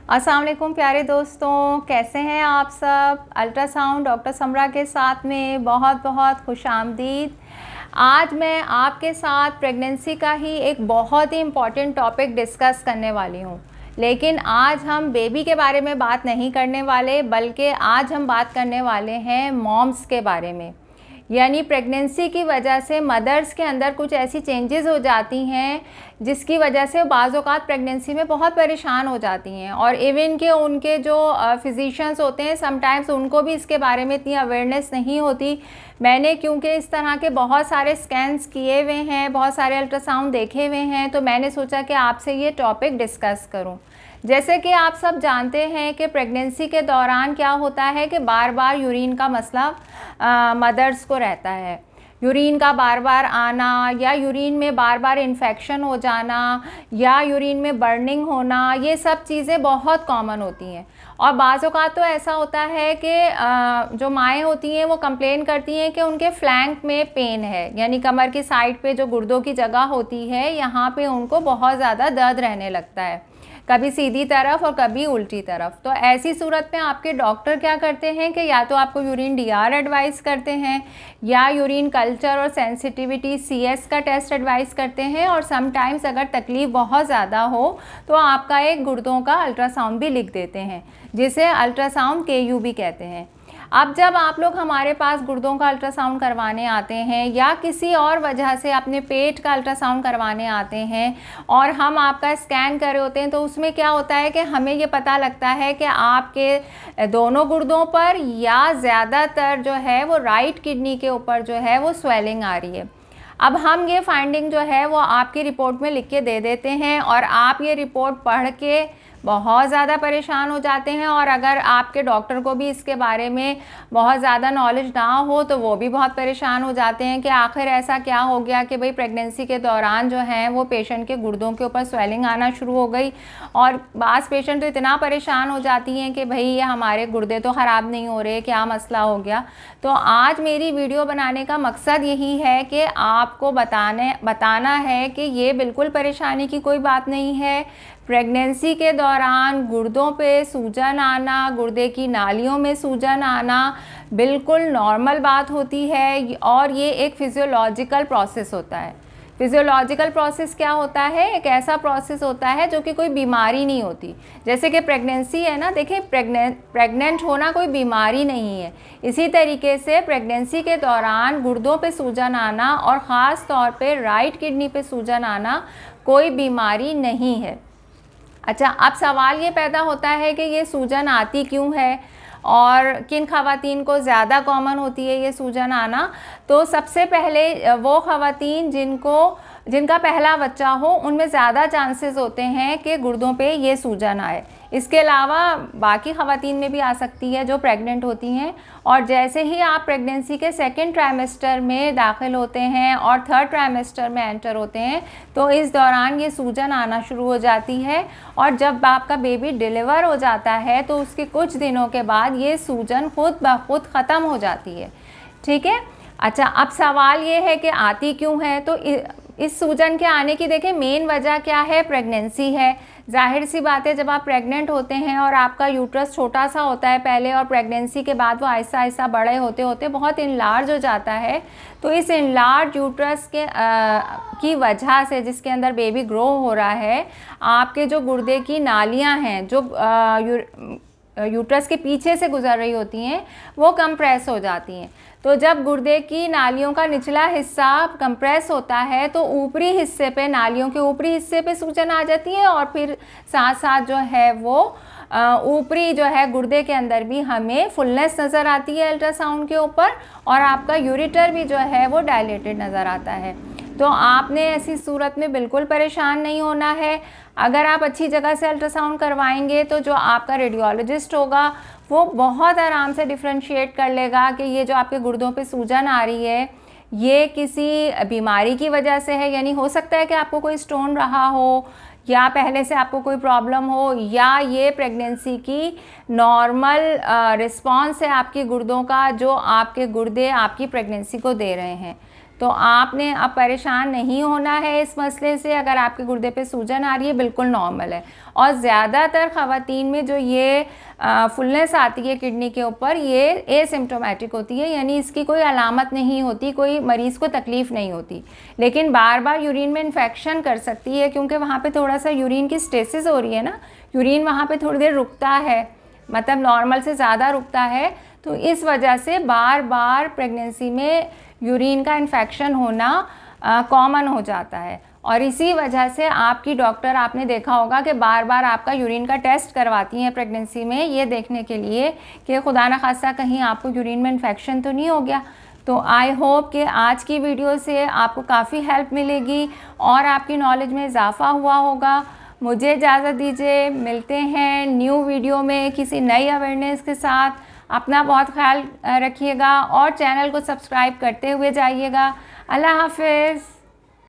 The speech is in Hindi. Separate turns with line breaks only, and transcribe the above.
अस्सलाम वालेकुम प्यारे दोस्तों, कैसे हैं आप सब। अल्ट्रासाउंड डॉक्टर समरा के साथ में बहुत बहुत खुशामदीद। आज मैं आपके साथ प्रेगनेंसी का ही एक बहुत ही इम्पॉर्टेंट टॉपिक डिस्कस करने वाली हूँ। लेकिन आज हम बेबी के बारे में बात नहीं करने वाले, बल्कि आज हम बात करने वाले हैं मॉम्स के बारे में। यानी प्रेगनेंसी की वजह से मदर्स के अंदर कुछ ऐसी चेंजेस हो जाती हैं जिसकी वजह से बाज़ औक़ात प्रेगनेंसी में बहुत परेशान हो जाती हैं, और इवन के उनके जो फिजिशियंस होते हैं समटाइम्स उनको भी इसके बारे में इतनी अवेयरनेस नहीं होती। मैंने क्योंकि इस तरह के बहुत सारे स्कैन्स किए हुए हैं, बहुत सारे अल्ट्रासाउंड देखे हुए हैं, तो मैंने सोचा कि आपसे ये टॉपिक डिस्कस करूं। जैसे कि आप सब जानते हैं कि प्रेगनेंसी के दौरान क्या होता है कि बार बार यूरिन का मसला मदर्स को रहता है। यूरिन का बार बार आना, या यूरिन में बार बार इन्फेक्शन हो जाना, या यूरिन में बर्निंग होना, ये सब चीज़ें बहुत कॉमन होती हैं। और बाज़ औक़ात तो ऐसा होता है कि जो माएँ होती हैं वो कंप्लेन करती हैं कि उनके फ्लैंक में पेन है, यानी कमर की साइड पे जो गुर्दों की जगह होती है यहाँ पे उनको बहुत ज़्यादा दर्द रहने लगता है, कभी सीधी तरफ और कभी उल्टी तरफ। तो ऐसी सूरत में आपके डॉक्टर क्या करते हैं कि या तो आपको यूरिन डीआर एडवाइस करते हैं, या यूरिन कल्चर और सेंसिटिविटी सीएस का टेस्ट एडवाइस करते हैं, और समटाइम्स अगर तकलीफ़ बहुत ज़्यादा हो तो आपका एक गुर्दों का अल्ट्रासाउंड भी लिख देते हैं, जिसे अल्ट्रासाउंड केयू भी कहते हैं। अब जब आप लोग हमारे पास गुर्दों का अल्ट्रासाउंड करवाने आते हैं, या किसी और वजह से अपने पेट का अल्ट्रासाउंड करवाने आते हैं, और हम आपका स्कैन कर रहे होते हैं, तो उसमें क्या होता है कि हमें ये पता लगता है कि आपके दोनों गुर्दों पर, या ज़्यादातर जो है वो राइट किडनी के ऊपर जो है वो स्वेलिंग आ रही है। अब हम ये फाइंडिंग जो है वो आपकी रिपोर्ट में लिख के दे देते हैं, और आप ये रिपोर्ट पढ़ के बहुत ज़्यादा परेशान हो जाते हैं। और अगर आपके डॉक्टर को भी इसके बारे में बहुत ज़्यादा नॉलेज ना हो तो वो भी बहुत परेशान हो जाते हैं कि आखिर ऐसा क्या हो गया कि भाई प्रेगनेंसी के दौरान जो है वो पेशेंट के गुर्दों के ऊपर स्वेलिंग आना शुरू हो गई। और बास पेशेंट तो इतना परेशान हो जाती हैं कि भाई ये हमारे गुर्दे तो ख़राब नहीं हो रहे, क्या मसला हो गया। तो आज मेरी वीडियो बनाने का मकसद यही है कि आपको बताना है कि ये बिल्कुल परेशानी की कोई बात नहीं है। प्रेगनेंसी के दौरान गुर्दों पे सूजन आना, गुर्दे की नालियों में सूजन आना बिल्कुल नॉर्मल बात होती है, और ये एक फिजियोलॉजिकल प्रोसेस होता है। फिजियोलॉजिकल प्रोसेस क्या होता है? एक ऐसा प्रोसेस होता है जो कि कोई बीमारी नहीं होती। जैसे कि प्रेगनेंसी है ना, देखिए प्रेग्नेंट होना कोई बीमारी नहीं है। इसी तरीके से प्रेगनेंसी के दौरान गुर्दों पे सूजन आना, और ख़ास तौर पे राइट किडनी पे सूजन आना कोई बीमारी नहीं है। अच्छा, अब सवाल ये पैदा होता है कि ये सूजन आती क्यों है, और किन ख़वातीन को ज़्यादा कॉमन होती है ये सूजन आना। तो सबसे पहले वो ख़वातीन जिनका पहला बच्चा हो, उनमें ज़्यादा चांसेस होते हैं कि गुर्दों पे ये सूजन आए। इसके अलावा बाकी ख़वातीन में भी आ सकती है जो प्रेग्नेंट होती हैं। और जैसे ही आप प्रेगनेंसी के सेकेंड ट्राइमेस्टर में दाखिल होते हैं और थर्ड ट्राइमेस्टर में एंटर होते हैं, तो इस दौरान ये सूजन आना शुरू हो जाती है। और जब आपका बेबी डिलीवर हो जाता है तो उसके कुछ दिनों के बाद ये सूजन खुद ब खुद ख़त्म हो जाती है। ठीक है। अच्छा, अब सवाल ये है कि आती क्यों है। तो इस सूजन के आने की देखिए मेन वजह क्या है? प्रेगनेंसी है। जाहिर सी बात है, जब आप प्रेग्नेंट होते हैं और आपका यूट्रस छोटा सा होता है पहले, और प्रेगनेंसी के बाद वो आहिस्ता आहिस्ता बड़े होते होते बहुत इनलार्ज हो जाता है। तो इस इनलार्ज यूट्रस की वजह से, जिसके अंदर बेबी ग्रो हो रहा है, आपके जो गुर्दे की नालियाँ हैं जो यूट्रस के पीछे से गुजर रही होती हैं, वो कंप्रेस हो जाती हैं। तो जब गुर्दे की नालियों का निचला हिस्सा कंप्रेस होता है तो ऊपरी हिस्से पे, नालियों के ऊपरी हिस्से पे सूजन आ जाती है, और फिर साथ साथ जो है वो ऊपरी जो है गुर्दे के अंदर भी हमें फुलनेस नज़र आती है अल्ट्रासाउंड के ऊपर, और आपका यूरेटर भी जो है वो डायलेटेड नज़र आता है। तो आपने ऐसी सूरत में बिल्कुल परेशान नहीं होना है। अगर आप अच्छी जगह से अल्ट्रासाउंड करवाएंगे तो जो आपका रेडियोलॉजिस्ट होगा वो बहुत आराम से डिफ्रेंशिएट कर लेगा कि ये जो आपके गुर्दों पे सूजन आ रही है ये किसी बीमारी की वजह से है। यानी हो सकता है कि आपको कोई स्टोन रहा हो, या पहले से आपको कोई प्रॉब्लम हो, या ये प्रेगनेंसी की नॉर्मल रिस्पॉन्स है आपके गुर्दों का, जो आपके गुर्दे आपकी प्रेगनेंसी को दे रहे हैं। तो आपने अब परेशान नहीं होना है इस मसले से। अगर आपके गुर्दे पे सूजन आ रही है, बिल्कुल नॉर्मल है। और ज़्यादातर ख़वातीन में जो ये फुलनेस आती है किडनी के ऊपर, ये एसिम्प्टोमेटिक होती है, यानी इसकी कोई अलामत नहीं होती, कोई मरीज़ को तकलीफ़ नहीं होती। लेकिन बार बार यूरिन में इन्फेक्शन कर सकती है, क्योंकि वहाँ पे थोड़ा सा यूरिन की स्टेसिस हो रही है ना, यूरिन वहाँ पे थोड़ी देर रुकता है, मतलब नॉर्मल से ज़्यादा रुकता है। तो इस वजह से बार बार प्रेगनेंसी में यूरिन का इन्फेक्शन होना कॉमन हो जाता है। और इसी वजह से आपकी डॉक्टर, आपने देखा होगा कि बार बार आपका यूरिन का टेस्ट करवाती हैं प्रेगनेंसी में, ये देखने के लिए कि खुदा न खास्ता कहीं आपको यूरिन में इन्फेक्शन तो नहीं हो गया। तो आई होप कि आज की वीडियो से आपको काफ़ी हेल्प मिलेगी और आपकी नॉलेज में इजाफ़ा हुआ होगा। मुझे इजाज़त दीजिए, मिलते हैं न्यू वीडियो में किसी नई अवेयरनेस के साथ। अपना बहुत ख्याल रखिएगा और चैनल को सब्सक्राइब करते हुए जाइएगा। अल्लाह हाफ़िज़।